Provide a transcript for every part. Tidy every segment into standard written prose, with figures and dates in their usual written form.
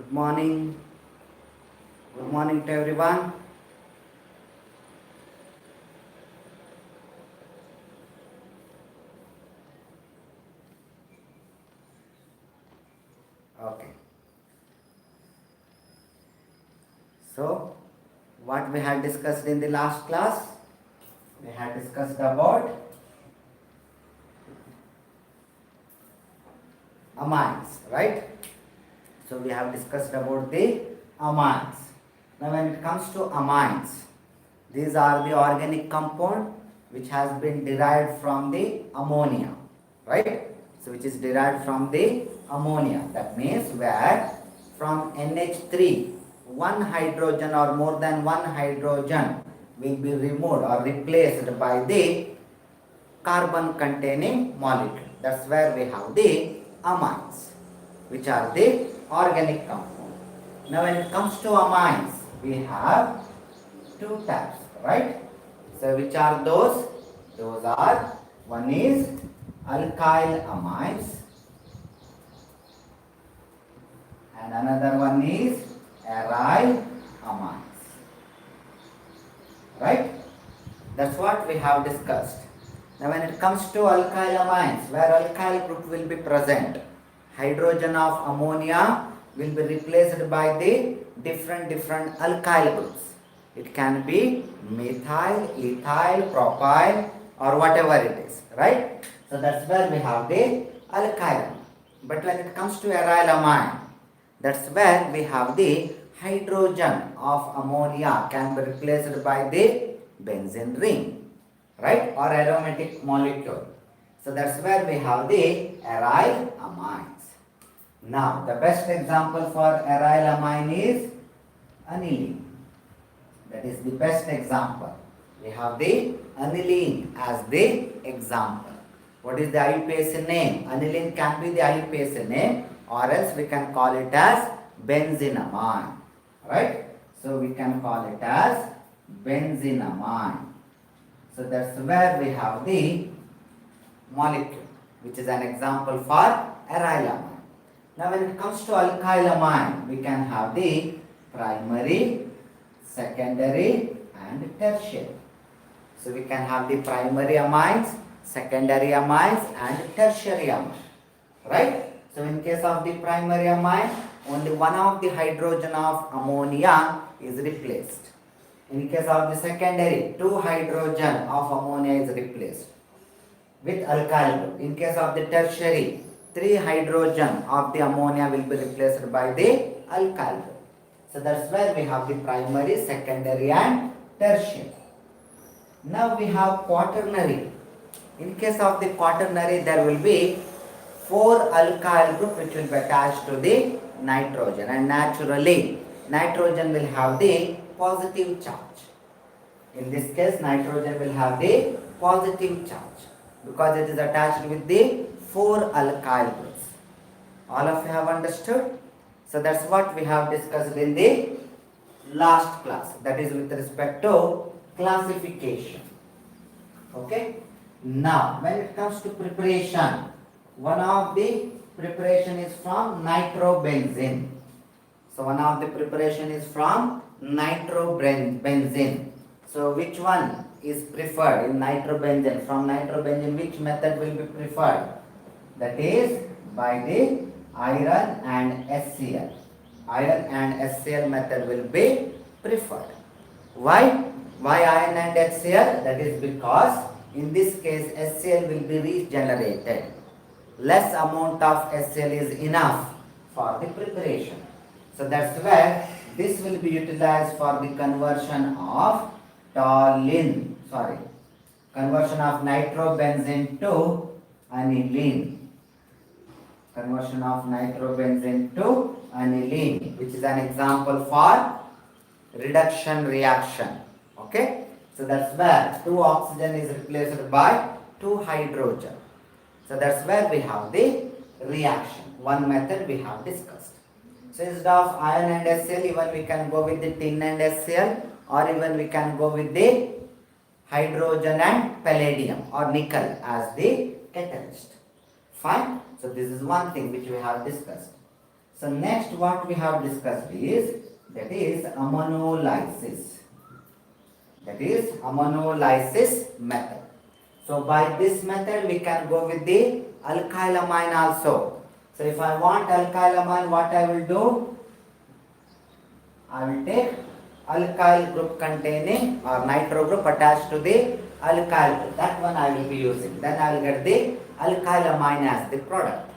Good morning. Good morning to everyone. Okay. So, what we had discussed in the last class? We had discussed about amines, right? So, we have discussed about the amines. Now, when it comes to amines, these are the organic compound which has been derived from the ammonia, right? So, which is derived from the ammonia. That means where from NH3, one hydrogen or more than one hydrogen will be removed or replaced by the carbon containing molecule. That's where we have the amines, which are the organic compound. Now, when it comes to amines, we have two types, right? So, which are those? Those are, one is alkyl amines and another one is aryl amines, right? That's what we have discussed. Now, when it comes to alkyl amines, where alkyl group will be present, hydrogen of ammonia will be replaced by the different alkyl groups. It can be methyl, ethyl, propyl, or whatever it is, right? So that's where we have the alkyl. But when it comes to aryl amine, that's where we have the hydrogen of ammonia can be replaced by the benzene ring, right, or aromatic molecule. So that's where we have the aryl amines. Now the best example for aryl amine is aniline. That is the best example. We have the aniline as the example. What is the IUPAC name? Aniline can be the IUPAC name, or else we can call it as benzenamine, right? So we can call it as benzenamine. So that's where we have the molecule, which is an example for aryl amine. Now when it comes to alkyl amine, we can have the primary, secondary and tertiary. So we can have the primary amines, secondary amines and tertiary amines, right? So in case of the primary amine, only one of the hydrogen of ammonia is replaced. In case of the secondary, two hydrogen of ammonia is replaced with alkyl group. In case of the tertiary, three hydrogen of the ammonia will be replaced by the alkyl group. So that's where we have the primary, secondary and tertiary. Now we have quaternary. In case of the quaternary, there will be four alkyl group which will be attached to the nitrogen, and naturally nitrogen will have the positive charge. In this case, nitrogen will have the positive charge because it is attached with the four alkyl groups. All of you have understood? So that's what we have discussed in the last class, that is with respect to classification. Okay? Now, when it comes to preparation, one of the preparation is from nitrobenzene. So one of the preparation is from nitrobenzene. So which one is preferred in nitrobenzene? From nitrobenzene, which method will be preferred? That is by the iron and HCl. Iron and HCl method will be preferred. Why? Why iron and HCl? That is because in this case HCl will be regenerated. Less amount of HCl is enough for the preparation. So that's where this will be utilized for the conversion of conversion of nitrobenzene to aniline. Conversion of nitrobenzene to aniline, which is an example for reduction reaction. Okay, so that's where two oxygen is replaced by two hydrogen. So that's where we have the reaction. One method we have discussed. So instead of iron and HCl, even we can go with the tin and HCl, or even we can go with the hydrogen and palladium or nickel as the catalyst. Fine. So this is one thing which we have discussed. So next what we have discussed is, that is ammonolysis. That is ammonolysis method. So by this method we can go with the alkyl amine also. So if I want alkyl amine, what I will do? I will take alkyl group containing or nitro group attached to the alkyl group. That one I will be using. Then I will get the alkyl amine as the product.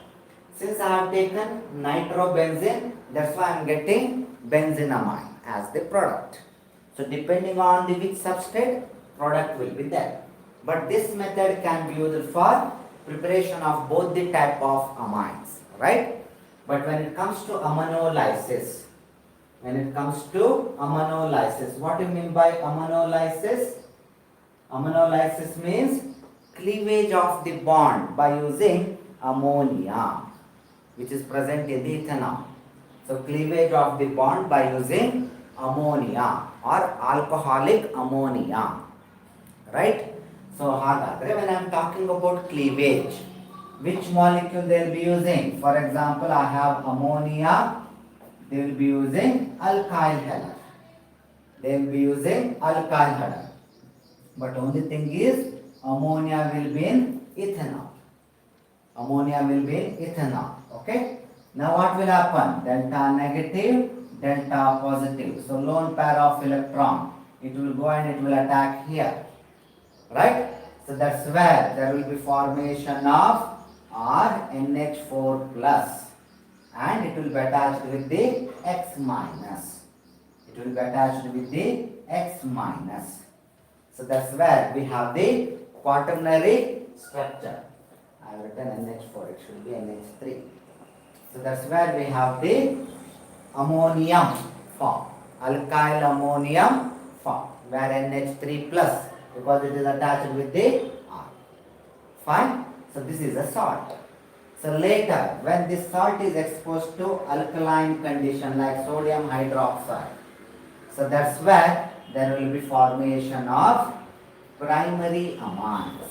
Since I have taken nitrobenzene, that's why I am getting benzenamine as the product. So depending on the which substrate, product will be there. But this method can be used for preparation of both the type of amines, right? But when it comes to ammonolysis, what do you mean by ammonolysis? Ammonolysis means cleavage of the bond by using ammonia, which is present in the ethanol. So cleavage of the bond by using ammonia or alcoholic ammonia, right? So when I am talking about cleavage, which molecule they will be using? For example, I have ammonia, they will be using alkyl halide. But only thing is, ammonia will be in ethanol. Okay? Now what will happen? Delta negative, delta positive. So lone pair of electron, it will go and it will attack here. Right? So that's where there will be formation of RNH4 plus, and it will be attached with the X minus. So that's where we have the quaternary structure. I have written NH4, it should be NH3. So that's where we have the ammonium form, alkyl ammonium form, where NH3 plus, because it is attached with the R. Fine? So this is a salt. So later, when this salt is exposed to alkaline condition like sodium hydroxide, so that's where there will be formation of primary amines.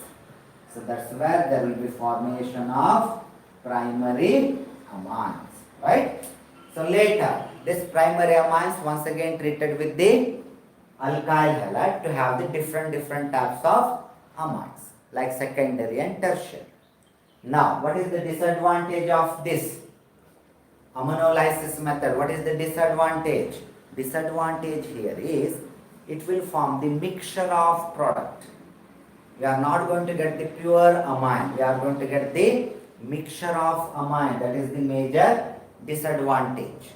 Right? So later, this primary amines once again treated with the alkyl halide to have the different types of amines like secondary and tertiary. Now, what is the disadvantage of this ammonolysis method? What is the disadvantage? Disadvantage here is it will form the mixture of product. We are not going to get the pure amine. We are going to get the mixture of amine. That is the major disadvantage.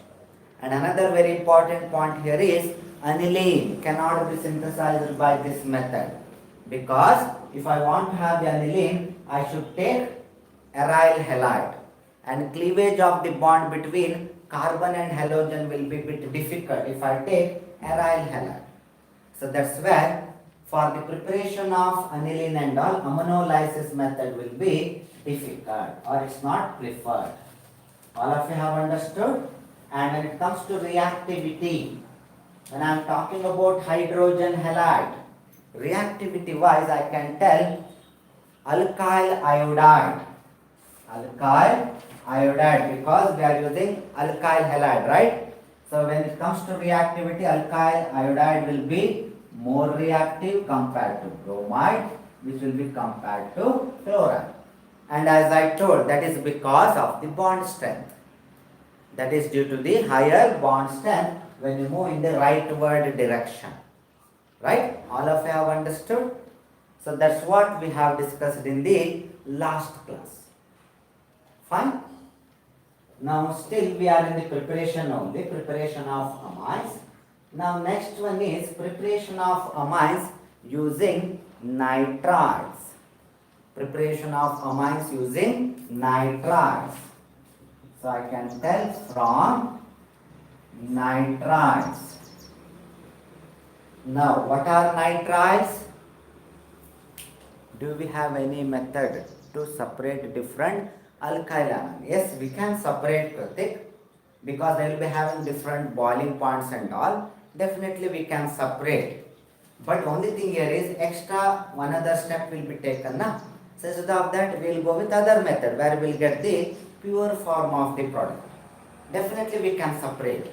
And another very important point here is aniline cannot be synthesized by this method, because if I want to have the aniline, I should take aryl halide, and cleavage of the bond between carbon and halogen will be a bit difficult if I take aryl halide. So that's where for the preparation of aniline and all, ammonolysis method will be difficult or it's not preferred. All of you have understood? And when it comes to reactivity, when I am talking about hydrogen halide, reactivity wise I can tell alkyl iodide, because we are using alkyl halide, right? So when it comes to reactivity, alkyl iodide will be more reactive compared to bromide, which will be compared to chloride. And as I told, that is because of the bond strength. That is due to the higher bond strength when you move in the rightward direction. Right? All of you have understood? So that's what we have discussed in the last class. Fine? Now still we are in the preparation only, preparation of amines. Now next one is preparation of amines using nitrides. Preparation of amines using nitrides. So I can tell from nitrides. Now what are nitrides? Do we have any method to separate different alkyl amines? Yes, we can separate, Pratik, because they will be having different boiling points and all. Definitely we can separate. But only thing here is extra one other step will be taken. Na? So instead of that we will go with other method where we will get the pure form of the product. Definitely we can separate.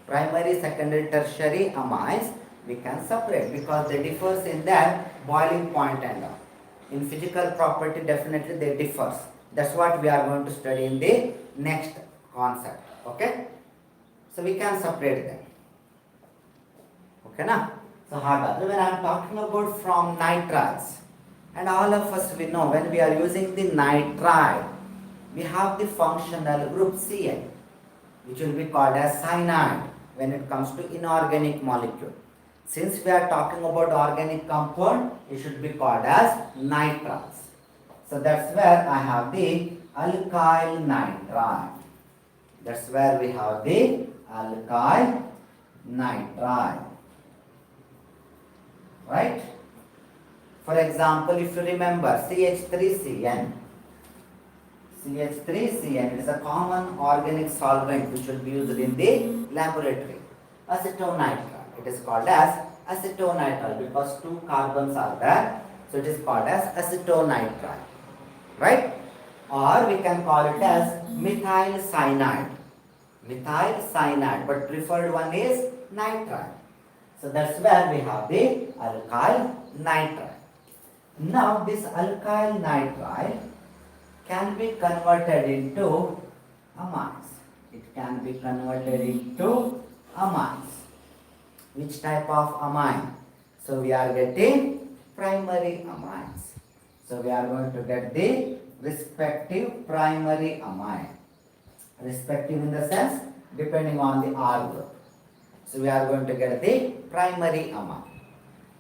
Primary, secondary, tertiary amines we can separate because they differs in their boiling point and all. In physical property definitely they differs. That's what we are going to study in the next concept. Okay? So we can separate them. Okay na? So when I am talking about from nitriles, and all of us we know when we are using the nitride, we have the functional group Cn, which will be called as cyanide when it comes to inorganic molecule. Since we are talking about organic compound, it should be called as nitriles. So that's where I have the alkyl nitride. That's where we have the alkyl nitride. Right? For example, if you remember CH3CN, CH3CN is a common organic solvent which will be used in the laboratory. Acetonitrile. It is called as acetonitrile because two carbons are there. So it is called as acetonitrile. Right? Or we can call it as methyl cyanide. Methyl cyanide, but preferred one is nitrile. So that's where we have the alkyl nitride. Now this alkyl nitride can be converted into amines. It can be converted into amines. Which type of amine? So we are getting primary amines. So we are going to get the respective primary amine. Respective in the sense depending on the R group. So we are going to get the primary amine.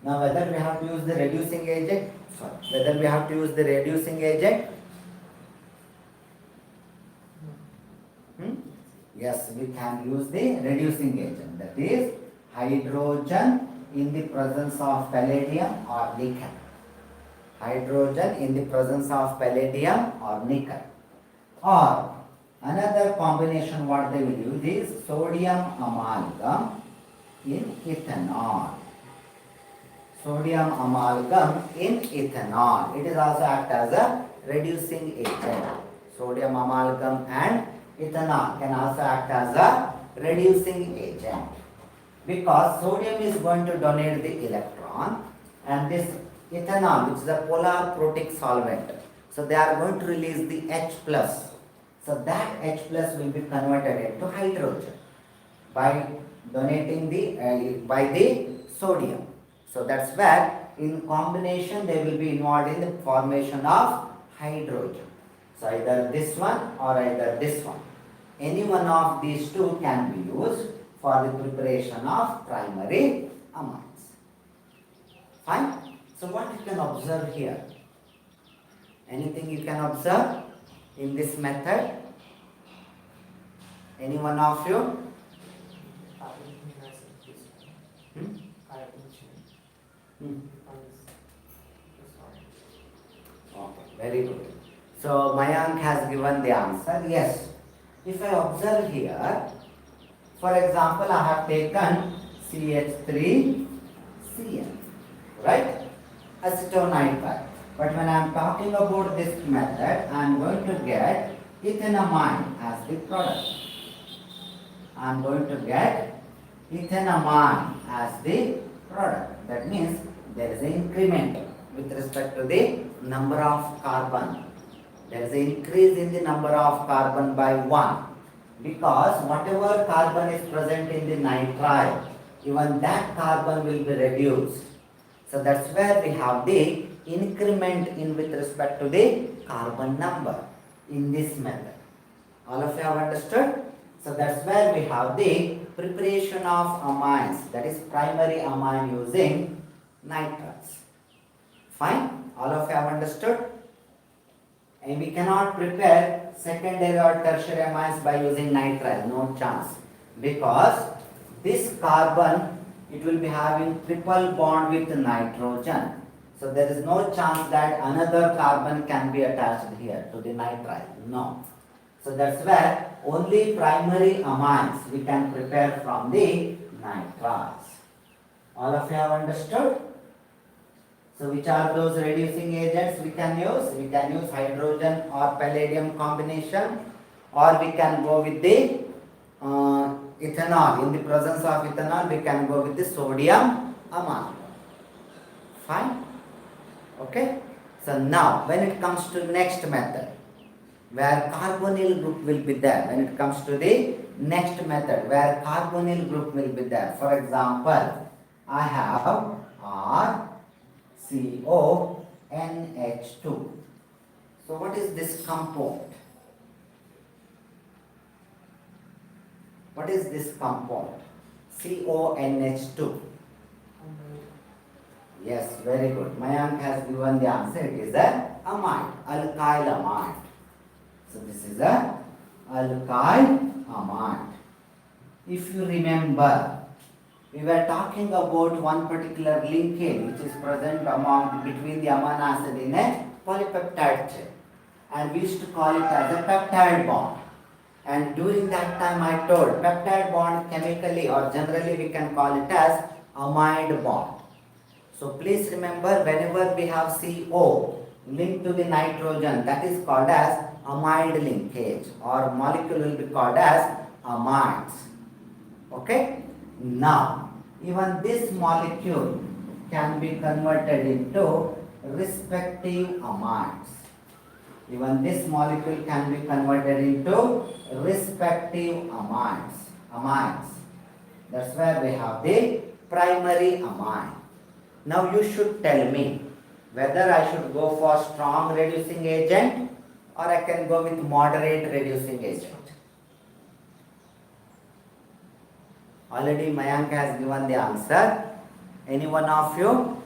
Now whether we have to use the reducing agent, Yes, we can use the reducing agent. That is hydrogen in the presence of palladium or nickel. Hydrogen in the presence of palladium or nickel. Or another combination what they will use is sodium amalgam in ethanol. Sodium amalgam in ethanol. It is also act as a reducing agent. Sodium amalgam and ethanol can also act as a reducing agent. Because sodium is going to donate the electron and this ethanol, which is a polar protic solvent, so they are going to release the H plus. So that H plus will be converted into hydrogen by donating by the sodium. So that's where in combination they will be involved in the formation of hydrogen. So either this one or either this one. Any one of these two can be used for the preparation of primary amines. Fine? So what you can observe here? Anything you can observe in this method? Any one of you? Okay, very good. So Mayank has given the answer. Yes. If I observe here, for example, I have taken CH3CN, right? Acetonitrile. But when I am talking about this method, I am going to get ethanamine as the product. I am going to get ethanamine as the product. That means there is an increment with respect to the number of carbon. There is an increase in the number of carbon by 1. Because whatever carbon is present in the nitrile, even that carbon will be reduced. So that's where we have the increment in with respect to the carbon number in this method. All of you have understood? So that's where we have the preparation of amines, that is primary amine using nitriles. Fine? All of you have understood? And we cannot prepare secondary or tertiary amines by using nitrile, no chance. Because this carbon, it will be having triple bond with nitrogen. So there is no chance that another carbon can be attached here to the nitrile. No. So that's where only primary amines we can prepare from the nitriles. All of you have understood? So which are those reducing agents we can use? We can use hydrogen or palladium combination, or we can go with the ethanol. In the presence of ethanol, we can go with the sodium amine. Fine. Okay. So now, when it comes to next method, where carbonyl group will be there, when it comes to the next method, where carbonyl group will be there. For example, I have RCONH2. So what is this compound? What is this compound? CONH2. Yes, very good. Mayank has given the answer. It is an amide, alkyl amide. So this is a alkyl amide. If you remember, we were talking about one particular linkage which is present between the amino acid in a polypeptide chain, and we used to call it as a peptide bond. And during that time I told peptide bond chemically or generally we can call it as amide bond. So please remember, whenever we have CO linked to the nitrogen, that is called as amide linkage, or molecule will be called as amides. Okay? Now, even this molecule can be converted into respective amides. Even this molecule can be converted into respective amides. That's where we have the primary amide. Now you should tell me whether I should go for strong reducing agent or I can go with moderate reducing agent. Already Mayank has given the answer. Any one of you?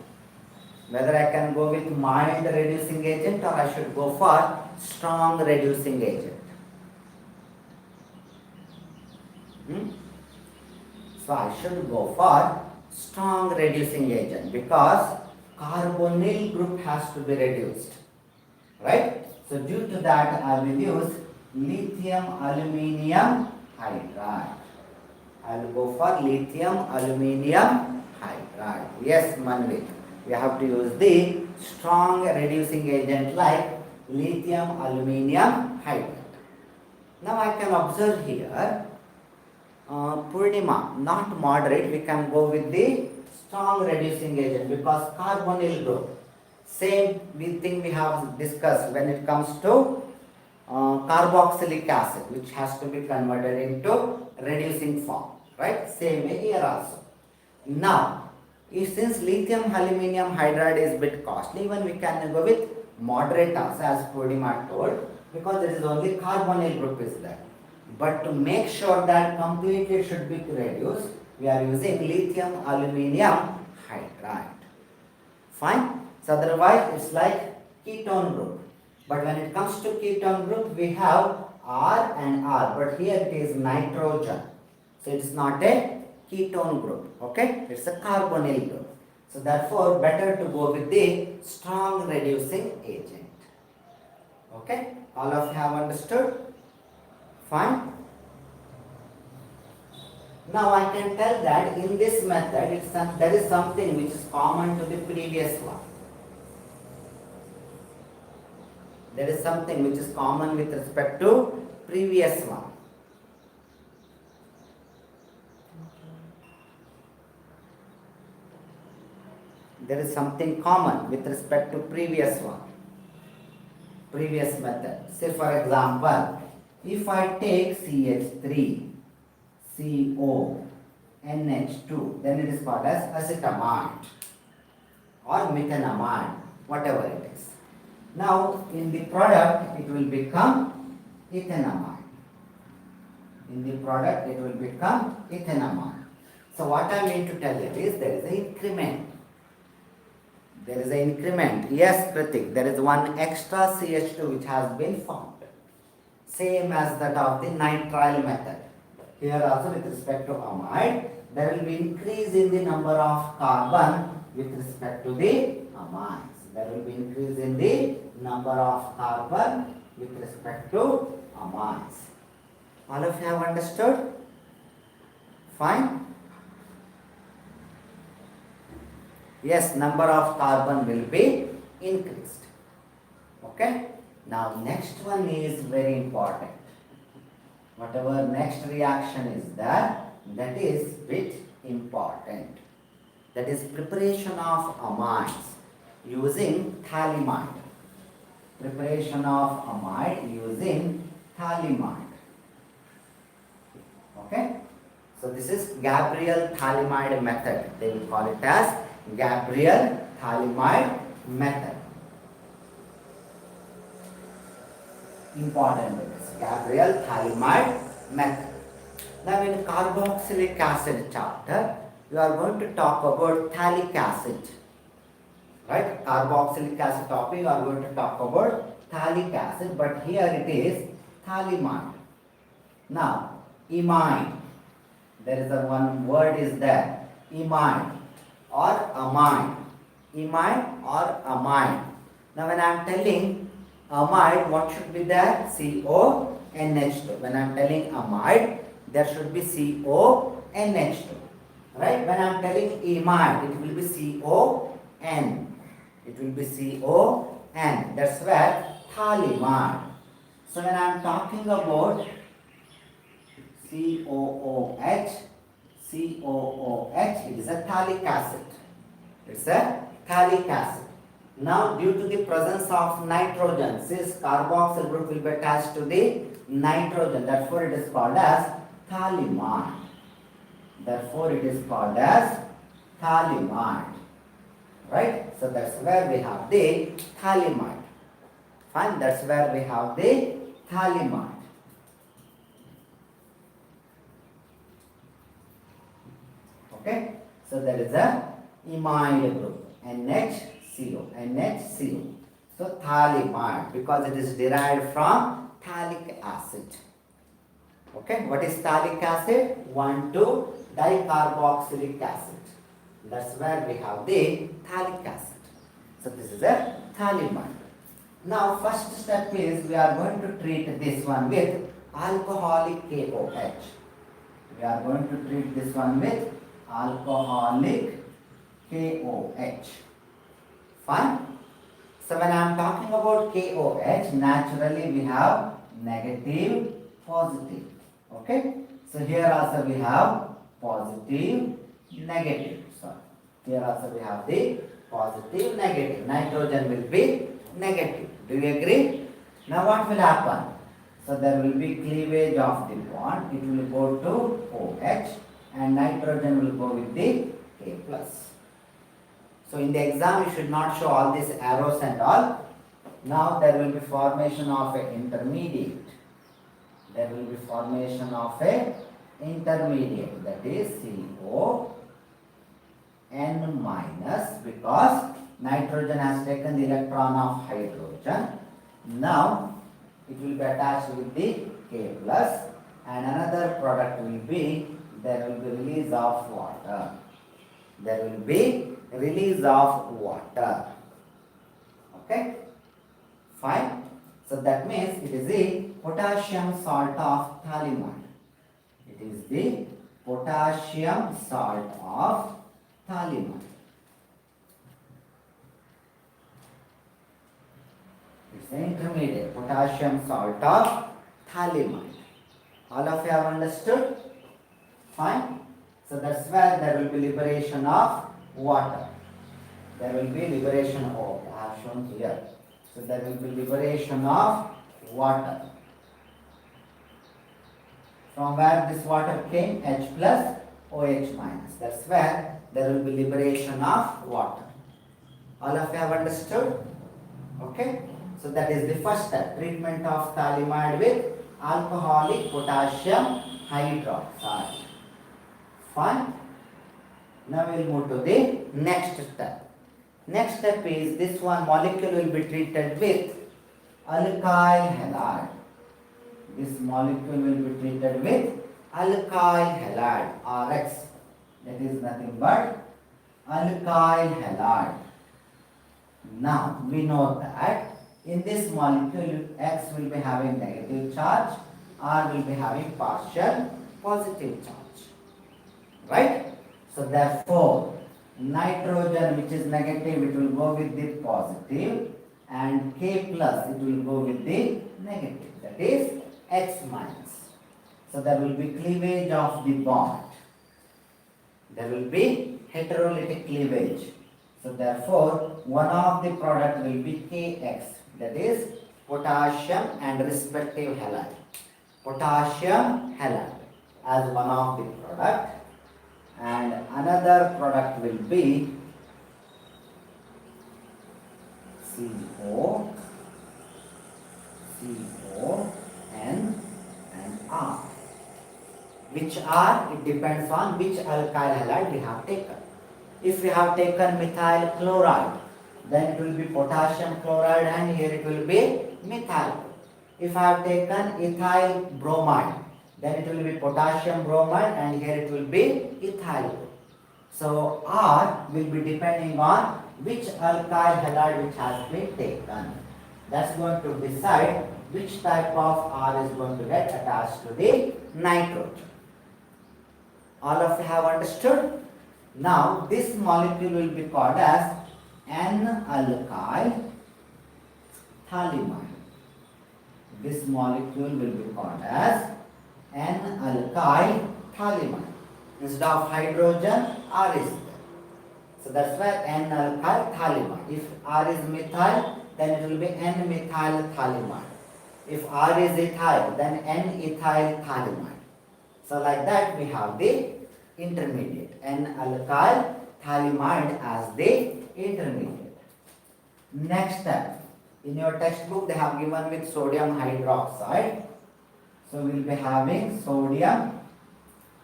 Whether I can go with mild reducing agent or I should go for strong reducing agent. So I should go for strong reducing agent because carbonyl group has to be reduced. Right? So due to that I will use lithium aluminium hydride. I will go for lithium aluminium hydride. Yes, Manvik. We have to use the strong reducing agent like lithium aluminium hydride. Now I can observe here Purnima, not moderate, we can go with the strong reducing agent because carbonyl group. Same thing we have discussed when it comes to carboxylic acid, which has to be converted into reducing form. Right? Same way here also. Now, since lithium aluminium hydride is a bit costly, even we can go with moderate also, as Purnima told, because there is only carbonyl group is there. But to make sure that completely should be reduced, we are using lithium aluminium hydride. Fine? So otherwise it's like ketone group. But when it comes to ketone group, we have R and R. But here it is nitrogen. So it's not a ketone group. Okay? It's a carbonyl group. So therefore better to go with the strong reducing agent. Okay? All of you have understood? Fine. Now I can tell that in this method there is something which is common to the previous one. There is something which is common with respect to previous one. There is something common with respect to previous one. Previous method. Say for example, if I take CH3, CO, NH2, then it is called as acetamide or methanamide, whatever it is. Now, in the product, it will become ethanamide. In the product, it will become ethanamide. So, what I mean to tell you is there is an increment. There is an increment. Yes, Kritik, there is one extra CH2 which has been found. Same as that of the nitrile method. Here also with respect to amide, there will be increase in the number of carbon with respect to the amines. There will be increase in the number of carbon with respect to amines. All of you have understood? Fine? Yes, number of carbon will be increased. Okay? Now next one is very important. Whatever next reaction is there, that is bit important. That is preparation of amines using phthalimide. Preparation of amide using phthalimide. Okay? So this is Gabriel phthalimide method. They will call it as Gabriel phthalimide method. Important it is Gabriel phthalimide method. Now in carboxylic acid chapter, we are going to talk about phthalic acid. Right? Carboxylic acid topic, we are going to talk about phthalic acid, but here it is phthalimide. Now, imine. There is a one word is there. Imine or amine. Imine or amine. Now when I am telling amide, what should be there? CONH2. When I am telling amide, there should be CONH2. Right? When I am telling imide, it will be CON. It will be CON. That's where phthalimide. So when I am talking about COOH, it is a phthalic acid. It's a phthalic acid. Now, due to the presence of nitrogen, this carboxyl group will be attached to the nitrogen. Therefore, it is called as phthalimide. Therefore, it is called as phthalimide. Right? So, that's where we have the phthalimide. Fine? That's where we have the phthalimide. Okay? So, there is a imide group. NHCO. So, phthalimide, because it is derived from phthalic acid. Okay? What is phthalic acid? 1,2-dicarboxylic acid. That's where we have the phthalic acid. So, this is a phthalimide. Now, first step is we are going to treat this one with alcoholic KOH. We are going to treat this one with alcoholic KOH. Fine? So when I am talking about KOH, naturally we have negative, positive. Okay? So here also we have positive, negative. Sorry. Here also we have the positive, negative. Nitrogen will be negative. Do you agree? Now what will happen? So there will be cleavage of the bond. It will go to OH and nitrogen will go with the K plus. So in the exam you should not show all these arrows and all. Now there will be formation of an intermediate. There will be formation of a intermediate, that is CON minus, because nitrogen has taken the electron of hydrogen. Now it will be attached with the K plus, and another product will be, there will be release of water. There will be release of water. Okay? Fine. So that means it is the potassium salt of phthalimide. It is the potassium salt of phthalimide. It's the intermediate potassium salt of phthalimide. All of you have understood? Fine. So that's where there will be liberation of water. There will be liberation of, I have shown here. So there will be liberation of water. From where this water came? H plus, OH minus. That's where there will be liberation of water. All of you have understood? Okay? So that is the first step. Treatment of phthalimide with alcoholic potassium hydroxide. Fine? Now we will move to the next step. Next step is this one molecule will be treated with alkyl halide. This molecule will be treated with alkyl halide, RX. That is nothing but alkyl halide. Now we know that in this molecule X will be having negative charge, R will be having partial positive charge. Right? So therefore, nitrogen which is negative, it will go with the positive, and K plus, it will go with the negative. That is X minus. So there will be cleavage of the bond. There will be heterolytic cleavage. So therefore, one of the product will be Kx, that is potassium and respective halide. Potassium halide as one of the product, and another product will be CO, N and R. Which are, it depends on which alkyl halide we have taken. If we have taken methyl chloride, then it will be potassium chloride and here it will be methyl. If I have taken ethyl bromide, then it will be potassium bromide and here it will be ethyl. So R will be depending on which alkyl halide which has been taken. That's going to decide which type of R is going to get attached to the nitrogen. All of you have understood? Now this molecule will be called as N-alkyl phthalimide. This molecule will be called as N-alkyl phthalimide. Instead of hydrogen, R is there. So that's why N-alkyl phthalimide. If R is methyl, then it will be N-methyl phthalimide. If R is ethyl, then N-ethyl phthalimide. So like that we have the intermediate, N-alkyl phthalimide as the intermediate. Next step, in your textbook they have given with sodium hydroxide. So we will be having sodium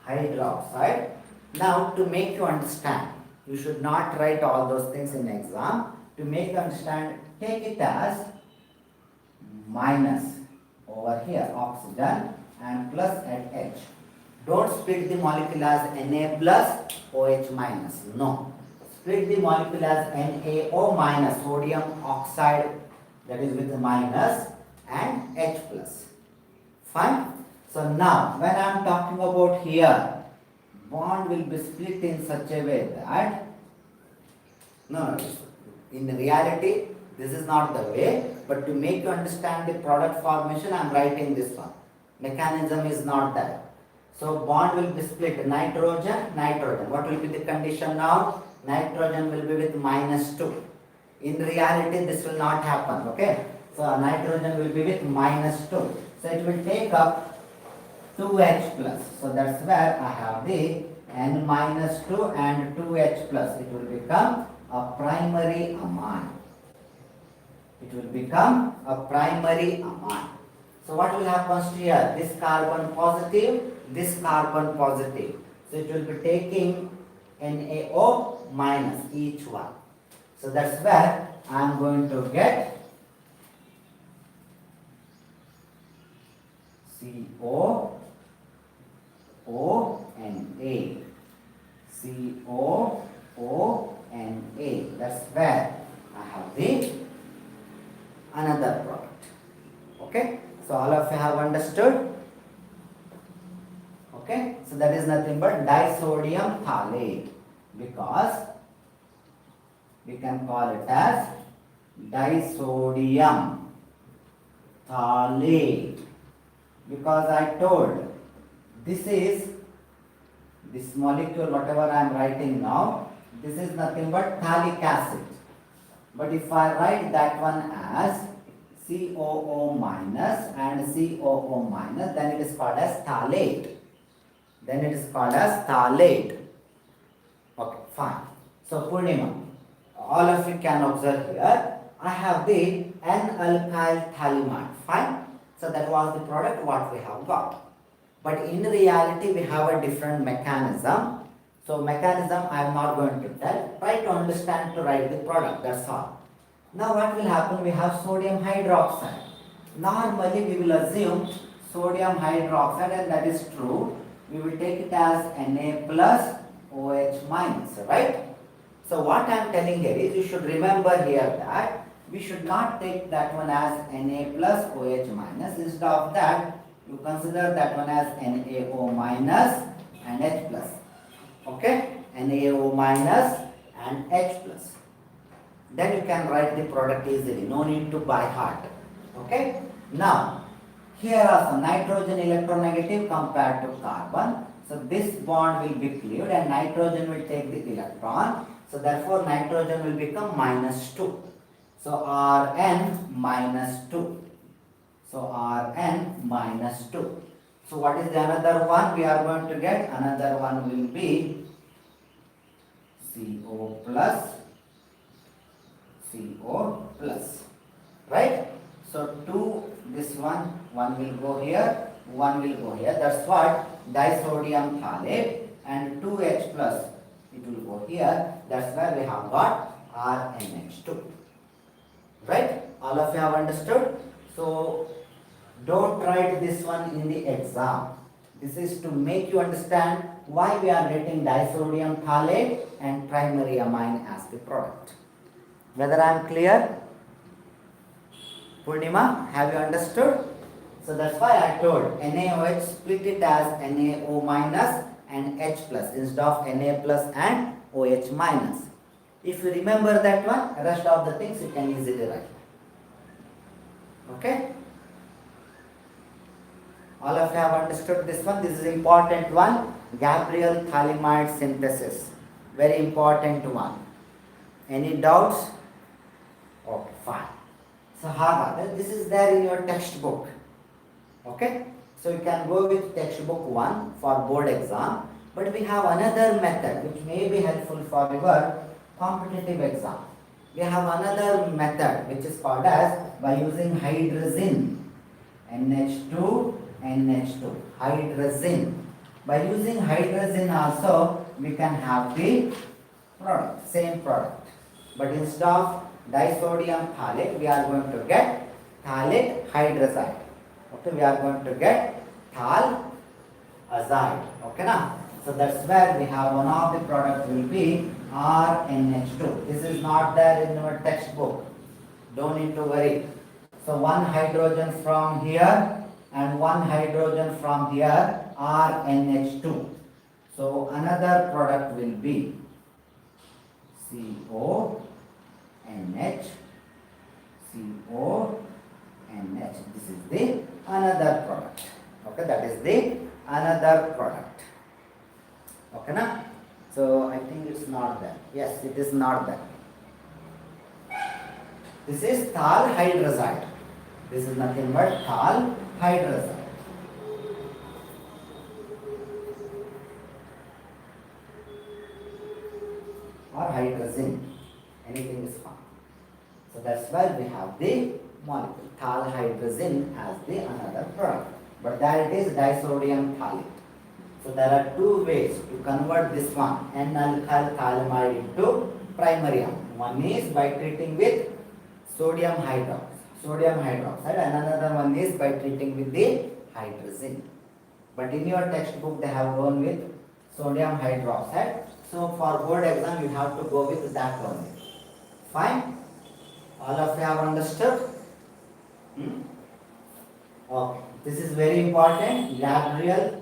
hydroxide. Now to make you understand, you should not write all those things in exam. To make you understand, take it as minus over here oxygen and plus at H. Don't split the molecule as Na plus OH minus. No. Split the molecule as NaO minus, sodium oxide, that is with minus, and H plus. Fine. So now when I am talking about here, bond will be split in such a way that, no, in reality this is not the way, but to make you understand the product formation I am writing this one. Mechanism is not there. So bond will be split, nitrogen, nitrogen. What will be the condition now? Nitrogen will be with -2. In reality this will not happen, okay? So nitrogen will be with -2. So it will take up 2H plus. So that's where I have the N-2 and 2H plus. It will become a primary amine. It will become a primary amine. So what will happen here? This carbon positive, this carbon positive. So it will be taking NaO minus each one. So that's where I am going to get CO, O and A. CO, O and A. That's where I have the another product. Okay? So all of you have understood? Okay? So that is nothing but disodium phthalate, because we can call it as disodium phthalate, because I told this molecule whatever I am writing now, this is nothing but phthalic acid. But if I write that one as COO minus and COO minus, then it is called as phthalate. Then it is called as phthalate. Okay, fine. So Purnima, all of you can observe here, I have the N-alkyl phthalimide. Fine. So that was the product what we have got. But in reality we have a different mechanism. So mechanism I am not going to tell. Try to understand to write the product, that's all. Now what will happen? We have sodium hydroxide. Normally we will assume sodium hydroxide, and that is true. We will take it as Na plus OH minus, right? So what I am telling here is, you should remember here that we should not take that one as Na plus OH minus. Instead of that, you consider that one as NaO minus and H plus. Okay? NaO minus and H plus. Then you can write the product easily. No need to by heart. Okay? Now, Here also nitrogen electronegative compared to carbon. So this bond will be cleaved and nitrogen will take the electron. So therefore nitrogen will become -2. So Rn -2. So Rn -2. So what is the another one we are going to get? Another one will be CO plus, CO plus, right? So 2, this one will go here, one will go here. That's what disodium phthalate, and 2H plus, it will go here. That's where we have got RNH2. Right? All of you have understood? So don't write this one in the exam. This is to make you understand why we are getting disodium phthalate and primary amine as the product. Whether I am clear? Purnima, have you understood? So that's why I told NaOH, split it as NaO minus and H plus instead of Na plus and OH minus. If you remember that one, rest of the things you can easily write. Okay? All of you have understood this one. This is important one. Gabriel thalamide synthesis. Very important one. Any doubts? Okay, fine. So this is there in your textbook. Okay? So you can go with textbook 1 for board exam. But we have another method which may be helpful for your competitive exam. We have another method which is called as by using hydrazine. NH2, NH2. Hydrazine. By using hydrazine also we can have the product, same product. But instead of disodium phthalate, we are going to get phthalate hydroxide. Okay, we are going to get thal azide. Okay, now. So that's where we have one of the product will be RNH2. This is not there in our textbook. Don't need to worry. So one hydrogen from here and one hydrogen from here, RNH2. So another product will be CO, NH, CO, NH. This is the another product. Okay, that is the another product. Okay, na? So I think it's not there. Yes, it is not there. This is thal hydrazide. This is nothing but thal hydrazide. Or hydrazine. Anything is fine. So that's why we have the molecule thal hydrazine as the another product. But there it is disodium phthalate. So there are two ways to convert this one N-alkyl thalamide into primary amine. One is by treating with sodium hydroxide, and another one is by treating with the hydrazine. But in your textbook they have gone with sodium hydroxide. So for board exam you have to go with that only. Fine? All of you have understood? Okay. This is very important. Gabriel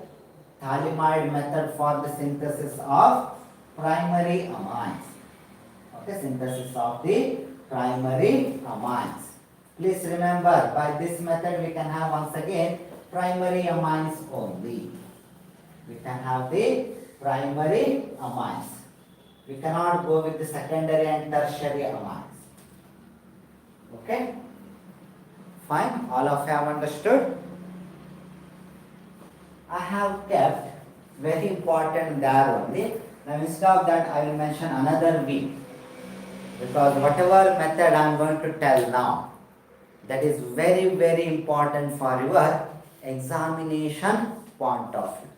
thalamide method for the synthesis of primary amines. Okay, synthesis of the primary amines. Please remember, by this method we can have once again primary amines only. We can have the primary amines. We cannot go with the secondary and tertiary amines. Okay? Fine? All of you have understood? I have kept very important there only. Now instead of that I will mention another V. Because whatever method I am going to tell now, that is very, very important for your examination point of view.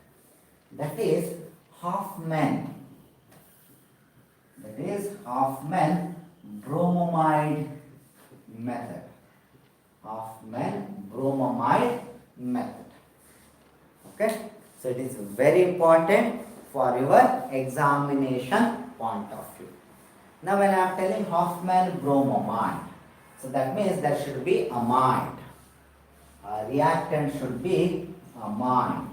That is Hoffman. That is Hoffman bromamide method. Hoffman bromamide method. Okay? So it is very important for your examination point of view. Now when I am telling Hoffman bromamide, so that means there should be amide. A reactant should be amide.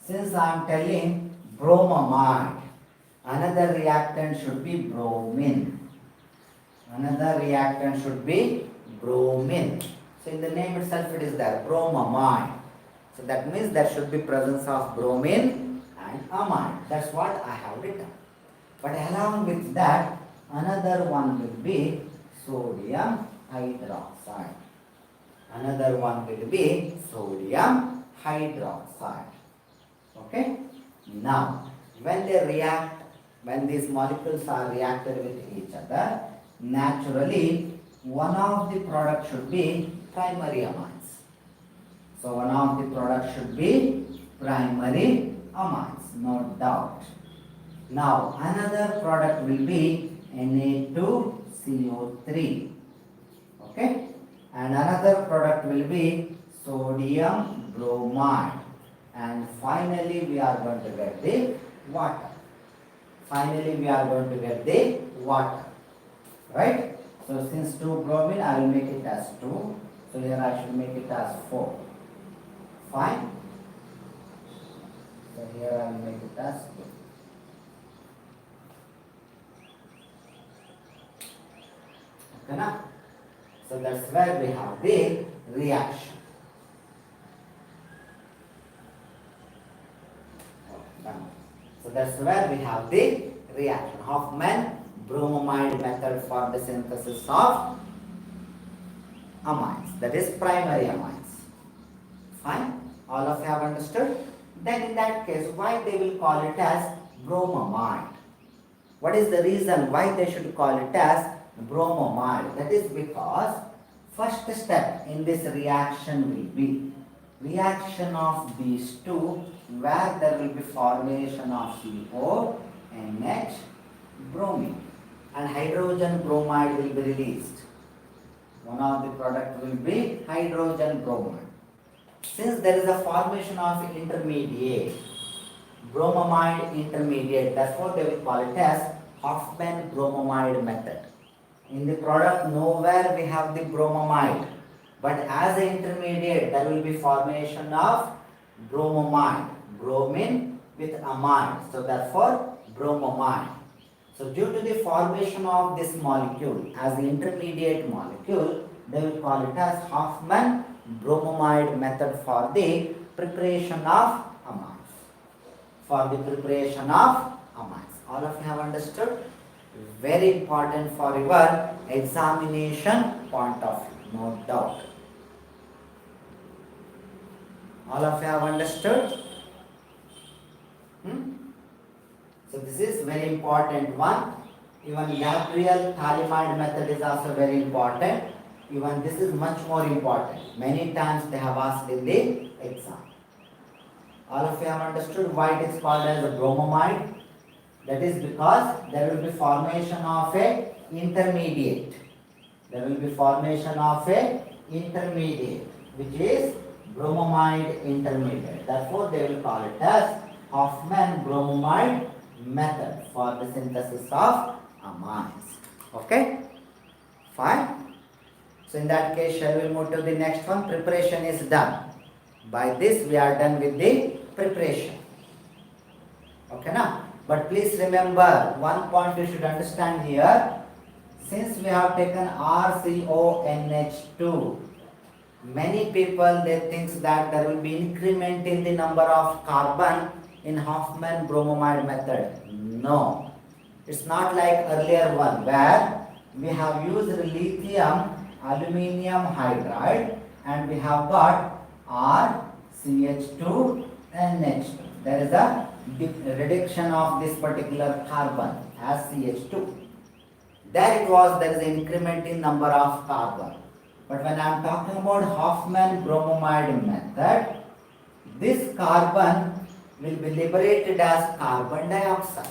Since I am telling bromamide, another reactant should be bromine. Another reactant should be bromine. So in the name itself it is there, bromamine. So that means there should be presence of bromine and amine. That's what I have written. But along with that, another one will be sodium hydroxide. Another one will be sodium hydroxide. Okay? Now, when they react, when these molecules are reacted with each other, naturally one of the products should be primary amines. So one of the products should be primary amines, no doubt. Now another product will be Na2CO3. Okay? And another product will be sodium bromide. And finally we are going to get the water. Finally we are going to get the water. Right? So since 2 bromine, I will make it as 2. So here I should make it as 4. Fine? So here I will make it as 2. Okay, na? So that's where we have the reaction. So that's where we have the reaction. Hoffman-bromamide method for the synthesis of amines. That is primary amines. Fine? All of you have understood? Then in that case, why they will call it as bromamide? What is the reason why they should call it as bromamide? That is because first step in this reaction will be reaction of these two, where there will be formation of CO, NH, bromine, and hydrogen bromide will be released. One of the product will be hydrogen bromide. Since there is a formation of intermediate, bromamide intermediate, therefore they will call it as Hoffman-bromamide method. In the product nowhere we have the bromamide, but as an intermediate there will be formation of bromamide, bromine with amide, so therefore bromamide. So due to the formation of this molecule as the intermediate molecule, they will call it as Hoffman-bromamide method for the preparation of amines. For the preparation of amines. All of you have understood? Very important for your examination point of view, no doubt. All of you have understood? So this is very important one. Even Gabriel Thalamide method is also very important. Even this is much more important. Many times they have asked in the exam. All of you have understood why it is called as a bromamide? That is because there will be formation of a intermediate. There will be formation of a intermediate, which is bromamide intermediate. Therefore, they will call it as Hoffman-bromamide method for the synthesis of amines. Okay? Fine? So in that case, shall we move to the next one? Preparation is done. By this, we are done with the preparation. Okay, now? But please remember, one point you should understand here. Since we have taken RCONH2, many people they think that there will be increment in the number of carbon in Hoffman-bromamide method. No, it's not like earlier one where we have used lithium aluminium hydride and we have got RCH2 NH2. There is a reduction of this particular carbon as CH2. There is an increment in number of carbon. But when I am talking about Hoffman-bromamide method, this carbon will be liberated as carbon dioxide.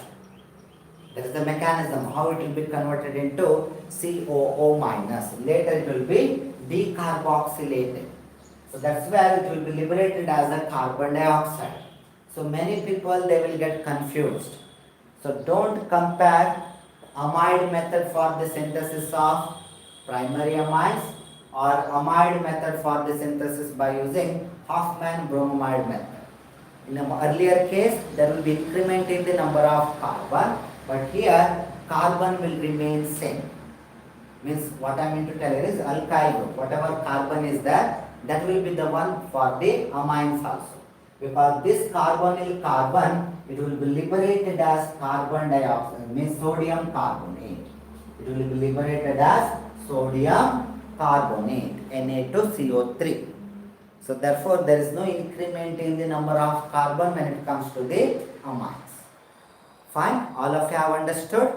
That is the mechanism how it will be converted into COO minus. Later it will be decarboxylated. So that's where it will be liberated as a carbon dioxide. So many people they will get confused. So don't compare amide method for the synthesis of primary amines or amide method for the synthesis by using Hoffman-bromamide method. In an earlier case, there will be increment in the number of carbon, but here carbon will remain same. Means what I mean to tell you is alkyl group. Whatever carbon is there, that will be the one for the amines also. Because this carbonyl carbon, it will be liberated as carbon dioxide, means sodium carbonate. It will be liberated as sodium carbonate, Na2CO3. So therefore, there is no increment in the number of carbon when it comes to the amines. Fine, all of you have understood?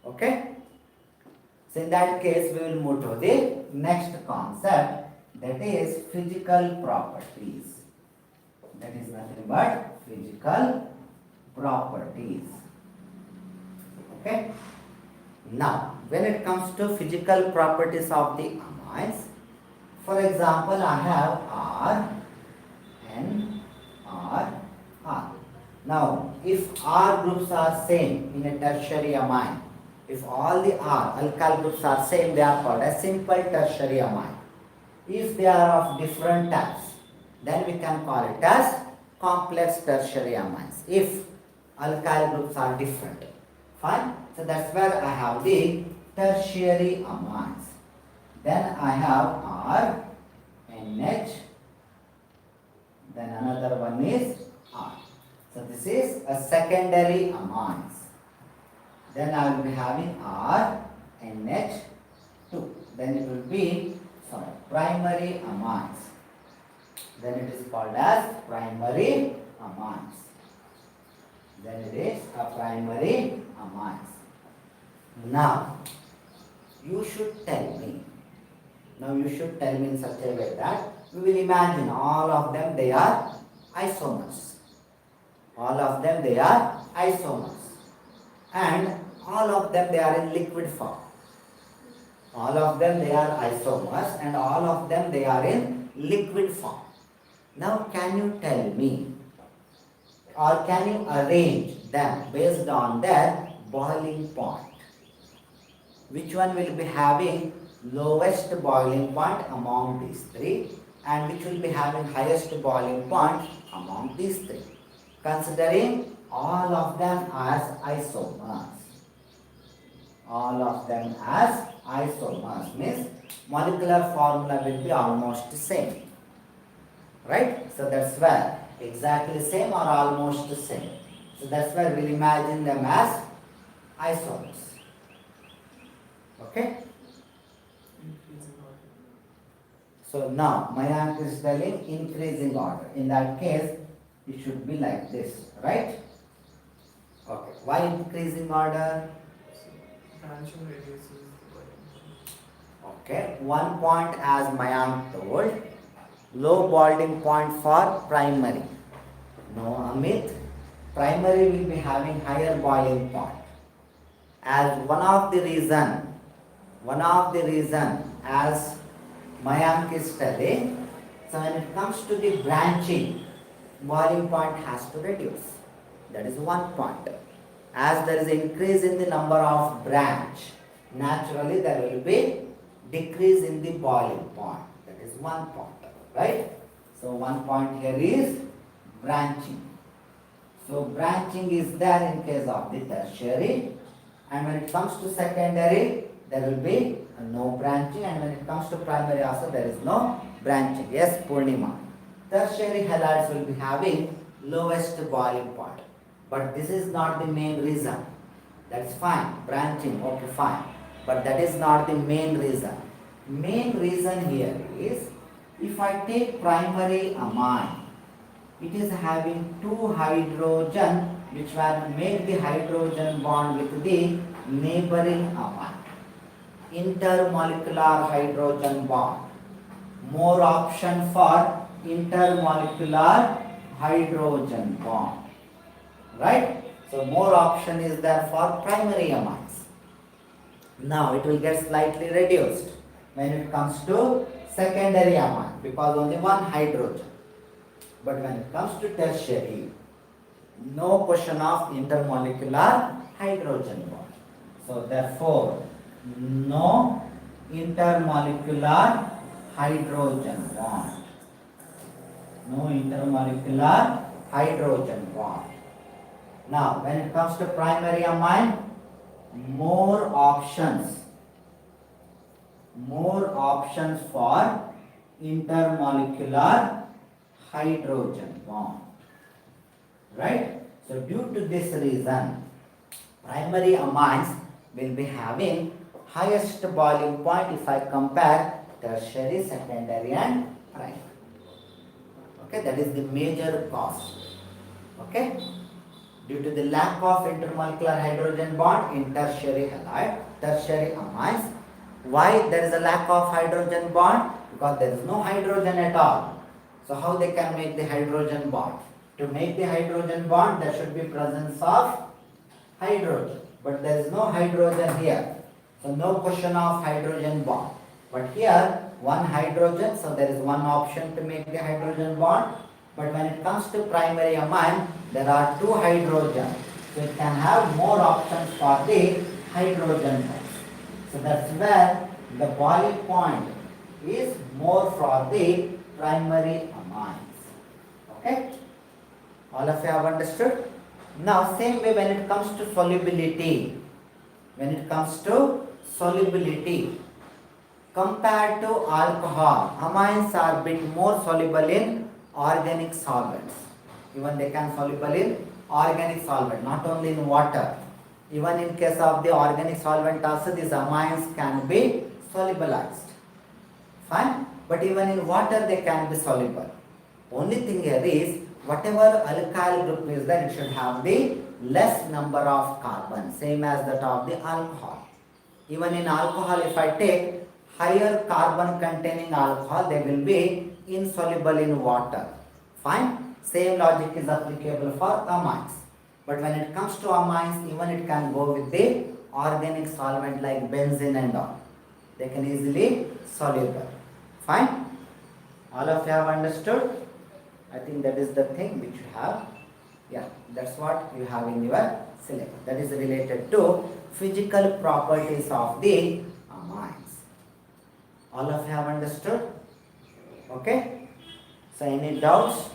Okay. So in that case, we will move to the next concept, that is physical properties. That is nothing but physical properties. Okay. Now, when it comes to physical properties of the amines, for example, I have R, N, R, R. Now, if R groups are same in a tertiary amine, if all the R alkyl groups are same, they are called as simple tertiary amine. If they are of different types, then we can call it as complex tertiary amines. If alkyl groups are different. Fine. So that's where I have the tertiary amines. Then I have R, NH, then another one is R. So this is a secondary amines. Then I will be having R, NH2. Then it will be, primary amines. Then it is called as primary amines. Then it is a primary amines. Now, you should tell me in such a way that we will imagine all of them, they are isomers. All of them, they are isomers. And all of them, they are in liquid form. All of them, they are isomers, and all of them, they are in liquid form. Now, can you tell me, or can you arrange them based on their boiling point? Which one will be having lowest boiling point among these three, and which will be having highest boiling point among these three, considering all of them as isomers. All of them as isomers means molecular formula will be almost the same. Right? So that's where exactly same or almost the same. So that's where we'll imagine them as isomers. Okay? So now Mayank is telling increasing order. In that case, it should be like this, right? Okay. Why increasing order? Okay. One point as Mayank told, low boiling point for primary. No, Amit. Primary will be having higher boiling point. As one of the reason as Mayank is telling, so when it comes to the branching, boiling point has to reduce. That is one point. As there is an increase in the number of branch, naturally there will be decrease in the boiling point. That is one point, right? So one point here is branching. So branching is there in case of the tertiary, and when it comes to secondary, there will be no branching, and when it comes to primary also there is no branching. Yes, Purnima. Tertiary halides will be having lowest boiling point. But this is not the main reason. That's fine. Branching, okay, fine. But that is not the main reason. Main reason here is, if I take primary amine, it is having two hydrogen which will make the hydrogen bond with the neighboring amine. Intermolecular hydrogen bond. More option for intermolecular hydrogen bond. Right? So more option is there for primary amines. Now it will get slightly reduced when it comes to secondary amine, because only one hydrogen. But when it comes to tertiary, no question of intermolecular hydrogen bond. So therefore, no intermolecular hydrogen bond. No intermolecular hydrogen bond. Now, when it comes to primary amine, more options for intermolecular hydrogen bond, right? So due to this reason, primary amines will be having highest boiling point if I compare tertiary, secondary and primary. Okay, that is the major cause. Okay, due to the lack of intermolecular hydrogen bond in tertiary halide, tertiary amines. Why there is a lack of hydrogen bond? Because there is no hydrogen at all. So how they can make the hydrogen bond? To make the hydrogen bond, there should be presence of hydrogen. But there is no hydrogen here. So no question of hydrogen bond. But here, one hydrogen, so there is one option to make the hydrogen bond. But when it comes to primary amine, there are two hydrogens. So it can have more options for the hydrogen bonds. So that's where the boiling point is more for the primary amines. Okay? All of you have understood? Now same way when it comes to solubility. Compared to alcohol, amines are a bit more soluble in organic solvents. Even they can soluble in organic solvent, not only in water. Even in case of the organic solvent also, these amines can be solubilized. Fine? But even in water they can be soluble. Only thing here is, whatever alkyl group is there, it should have the less number of carbon, same as that of the alcohol. Even in alcohol, if I take higher carbon containing alcohol, they will be insoluble in water. Fine? Same logic is applicable for amines. But when it comes to amines, even it can go with the organic solvent like benzene and all. They can easily soluble. Fine? All of you have understood? I think that is the thing which you have. Yeah, that's what you have in your syllabus. That is related to physical properties of the amines. All of you have understood? Okay? So any doubts?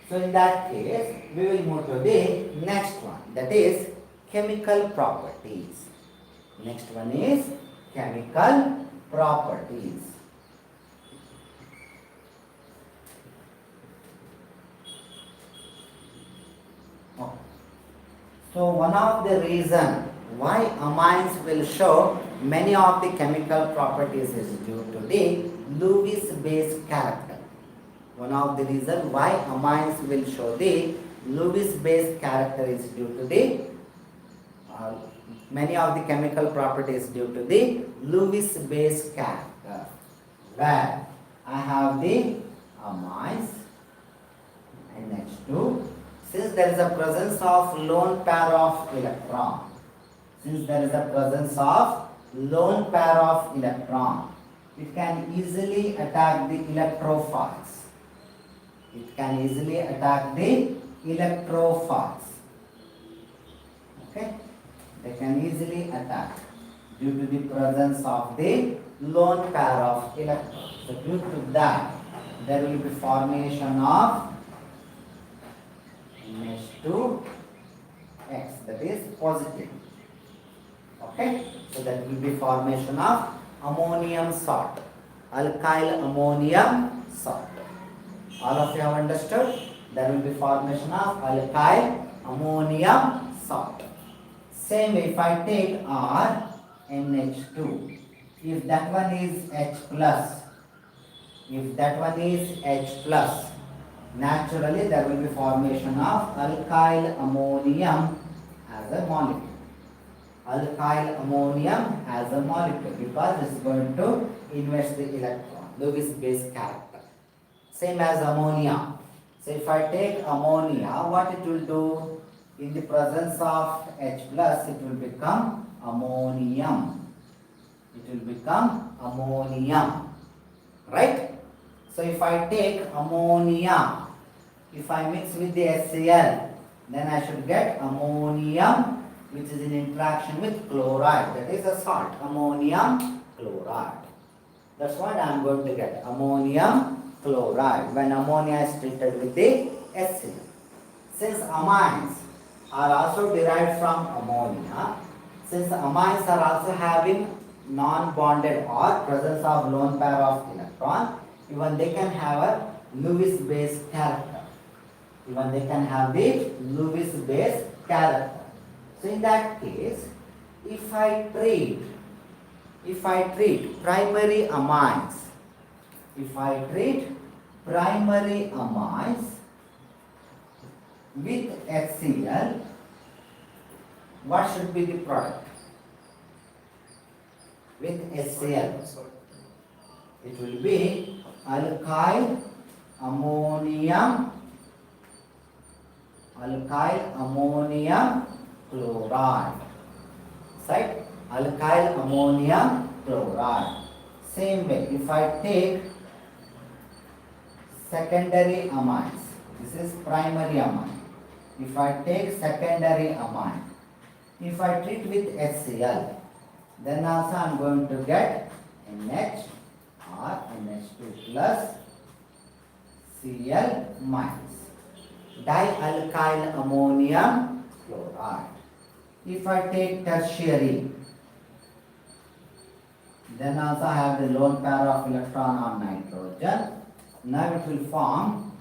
So in that case, we will move to the next one, that is chemical properties. Next one is chemical properties. So one of the reasons why amines will show many of the chemical properties is due to the Lewis base character. One of the reasons why amines will show the Lewis base character is due to the many of the chemical properties due to the Lewis base character, where I have the amines NH2. Since there is a presence of lone pair of electron, it can easily attack the electrophiles. Okay? They can easily attack due to the presence of the lone pair of electrons. So due to that, there will be formation of NH2X, that is positive. Okay? So that will be formation of ammonium salt, alkyl ammonium salt. All of you have understood? There will be formation of alkyl ammonium salt. Same way, if I take RNH2, if that one is H plus, naturally there will be formation of alkyl ammonium as a molecule. Because it is going to invest the electron, Lewis base character. Same as ammonia. So if I take ammonia, what it will do? In the presence of H plus, it will become ammonium. Right? So if I take ammonia, if I mix with the HCl, then I should get ammonium, which is in interaction with chloride. That is a salt, ammonium chloride. That's what I am going to get, ammonium chloride, when ammonia is treated with the HCl. Since amines are also derived from ammonia, since amines are also having non-bonded or presence of lone pair of electron, even they can have a Lewis base character. Even they can have the Lewis base character. So in that case, if I treat primary amines, if I treat primary amines with HCl, what should be the product? With HCl, it will be alkyl ammonium chloride. Right? Alkyl ammonium chloride. Same way, if I take secondary amines, this is primary amine. If I take secondary amine, if I treat with HCl, then also I am going to get NH or NH2 plus Cl minus, dialkyl ammonium chloride. If I take tertiary, then also I have the lone pair of electron on nitrogen. Now it will form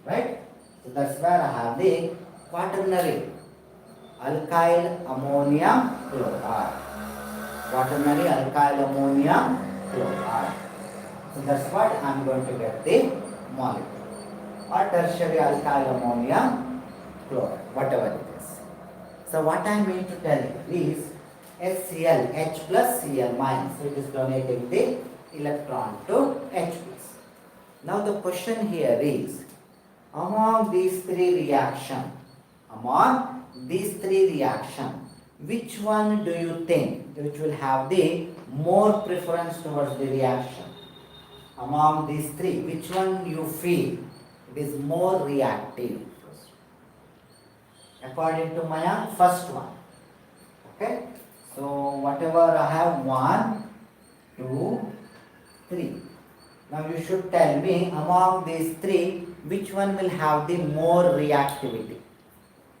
right. So that's where I have the quaternary alkyl ammonium chloride. Quaternary alkyl ammonium chloride. So that's what I am going to get the molecule, or tertiary alkyl ammonium chloride, whatever it is. So what I mean to tell you is HCl, H plus Cl minus, so it is donating the electron to H plus. Now the question here is, among these three reactions, which one do you think which will have the more preference towards the reaction? Among these three, which one you feel it is more reactive? According to my first one. Okay. So whatever I have, 1, 2, 3. Now you should tell me among these three, which one will have the more reactivity,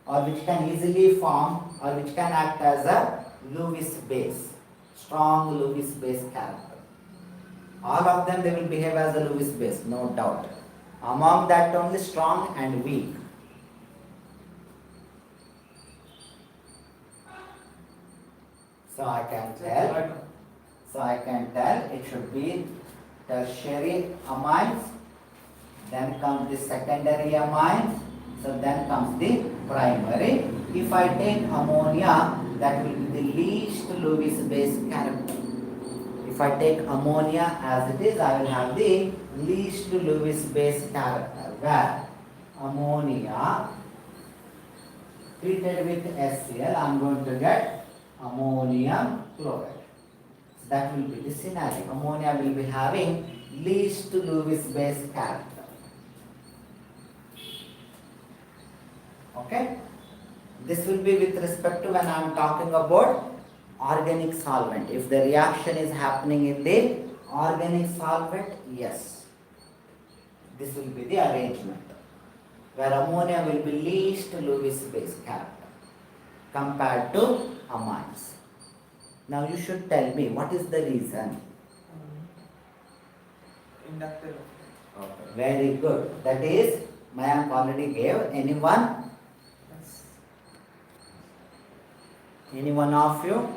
or which can easily form, or which can act as a Lewis base, strong Lewis base character. All of them, they will behave as a Lewis base, no doubt. Among that only strong and weak. So I can tell it should be tertiary amines, then comes the secondary amines, so then comes the primary. If I take ammonia, that will be the least Lewis base character. If I take ammonia as it is, I will have the least Lewis base character, where ammonia treated with HCl, I am going to get ammonium chloride. So that will be the scenario. Ammonia will be having least Lewis base character. Okay? This will be with respect to when I am talking about organic solvent. If the reaction is happening in the organic solvent, yes, this will be the arrangement, where ammonia will be least Lewis base character compared to amines. Now you should tell me what is the reason. Inductive. Okay, very good. That is, Mayank already gave. Anyone? Yes. Any one of you?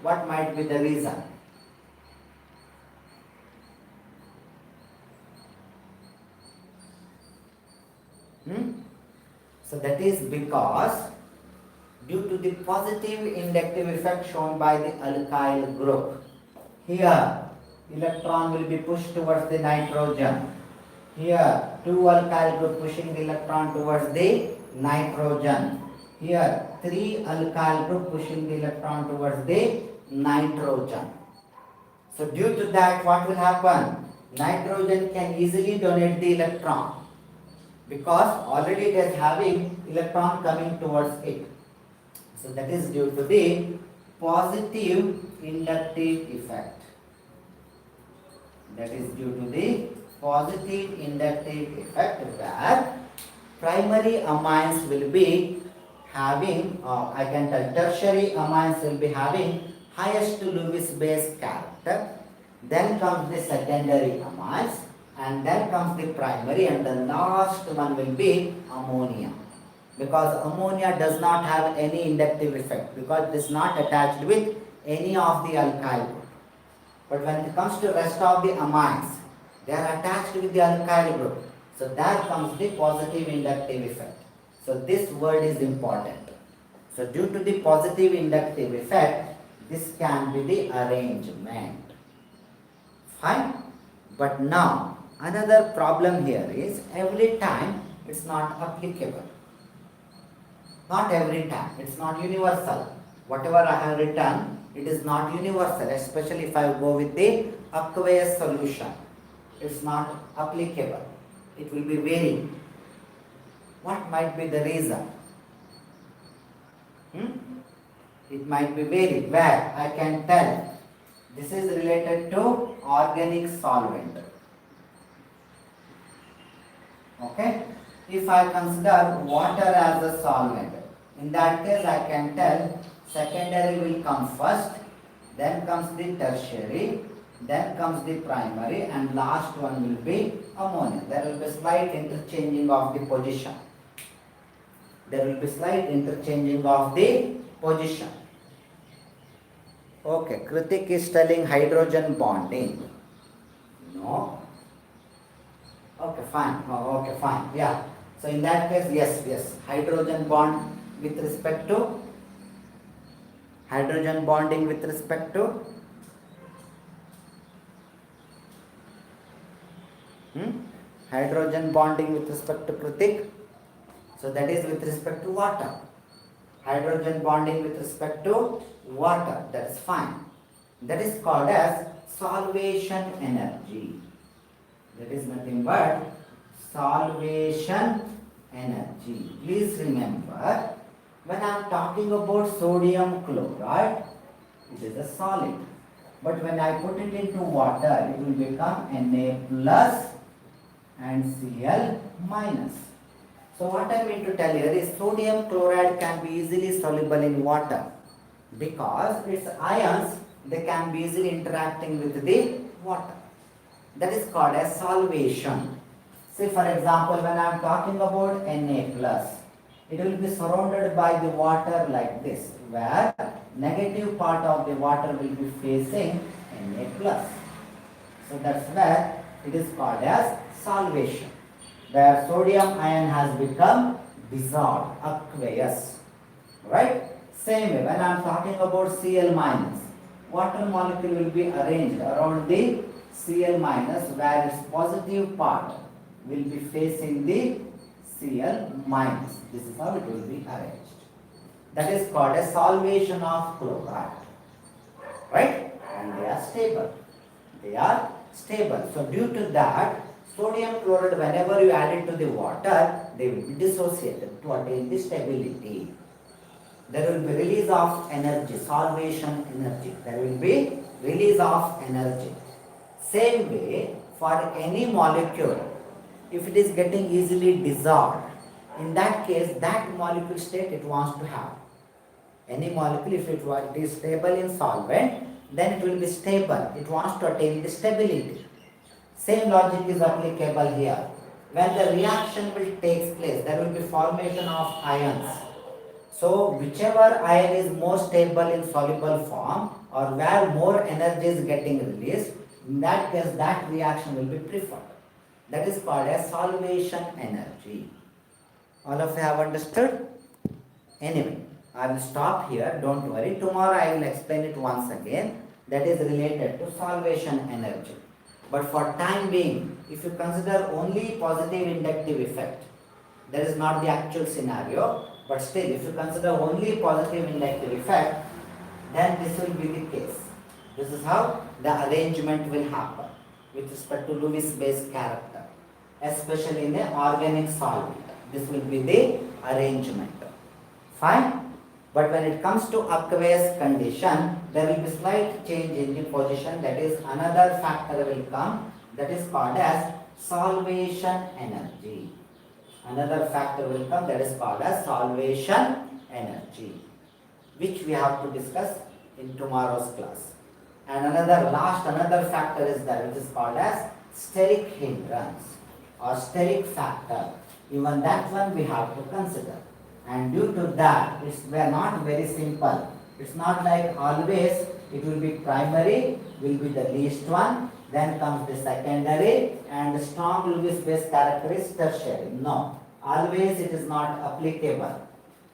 What might be the reason? So that is because due to the positive inductive effect shown by the alkyl group, here electron will be pushed towards the nitrogen. Here 2 alkyl group pushing the electron towards the nitrogen. Here 3 alkyl group pushing the electron towards the nitrogen. So due to that, what will happen? Nitrogen can easily donate the electron, because already it is having electron coming towards it. So that is due to the positive inductive effect. That is due to the positive inductive effect where primary amines will be having, I can tell tertiary amines will be having highest Lewis base character. Then comes the secondary amines, and then comes the primary, and the last one will be ammonia. Because ammonia does not have any inductive effect because it is not attached with any of the alkyl group. But when it comes to rest of the amines, they are attached with the alkyl group. So there comes the positive inductive effect. So this word is important. So due to the positive inductive effect, this can be the arrangement. Fine. But now another problem here is every time it's not applicable. Not every time. It's not universal. Whatever I have written, it is not universal, especially if I go with the aqueous solution. It's not applicable. It will be varying. What might be the reason? It might be varied. Where I can tell this is related to organic solvent. Okay? If I consider water as a solvent, in that case I can tell secondary will come first, then comes the tertiary, then comes the primary, and last one will be ammonia. There will be slight interchanging of the position. There will be slight interchanging of the position. Okay, Kritik is telling hydrogen bonding. No. Okay, fine. Oh, okay, fine. Yeah. So in that case, yes. Hydrogen bond with respect to hydrogen bonding with respect to hydrogen bonding with respect to Kritik. So that is with respect to water. Hydrogen bonding with respect to water. That is fine. That is called as solvation energy. That is nothing but solvation energy. Please remember, when I am talking about sodium chloride, it is a solid. But when I put it into water, it will become Na plus and Cl minus. So what I mean to tell here is sodium chloride can be easily soluble in water because its ions, they can be easily interacting with the water. That is called as solvation. Say for example, when I am talking about Na plus, it will be surrounded by the water like this, where negative part of the water will be facing Na plus. So that's where it is called as solvation, where sodium ion has become dissolved, aqueous. Right? Same way, when I am talking about Cl minus, water molecule will be arranged around the Cl minus, where its positive part will be facing the Cl minus. This is how it will be arranged. That is called a solvation of chloride. Right? And they are stable. They are stable. So due to that, sodium chloride, whenever you add it to the water, they will be dissociated to attain the stability. There will be release of energy, solvation energy. There will be release of energy. Same way, for any molecule, if it is getting easily dissolved, in that case, that molecule state it wants to have. Any molecule, if it is stable in solvent, then it will be stable. It wants to attain the stability. Same logic is applicable here. When the reaction will take place, there will be formation of ions. So whichever ion is more stable in soluble form, or where more energy is getting released, in that case that reaction will be preferred. That is called as solvation energy. All of you have understood? Anyway, I will stop here. Don't worry. Tomorrow I will explain it once again. That is related to solvation energy. But for time being, if you consider only positive inductive effect, that is not the actual scenario, but still if you consider only positive inductive effect, then this will be the case. This is how the arrangement will happen with respect to Lewis base character, especially in the organic solvent. This will be the arrangement. Fine? But when it comes to aqueous condition, there will be slight change in the position. That is, another factor will come, that is called as solvation energy. Another factor will come, that is called as solvation energy, which we have to discuss in tomorrow's class. And another factor is there, which is called as steric hindrance or steric factor. Even that one we have to consider. And due to that, we are not very simple. It's not like always it will be primary, will be the least one, then comes the secondary, and the strong will be space character is tertiary. No, always it is not applicable.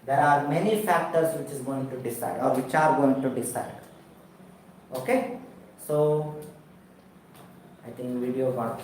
There are many factors which is going to decide or which are going to decide. Okay, so I think video got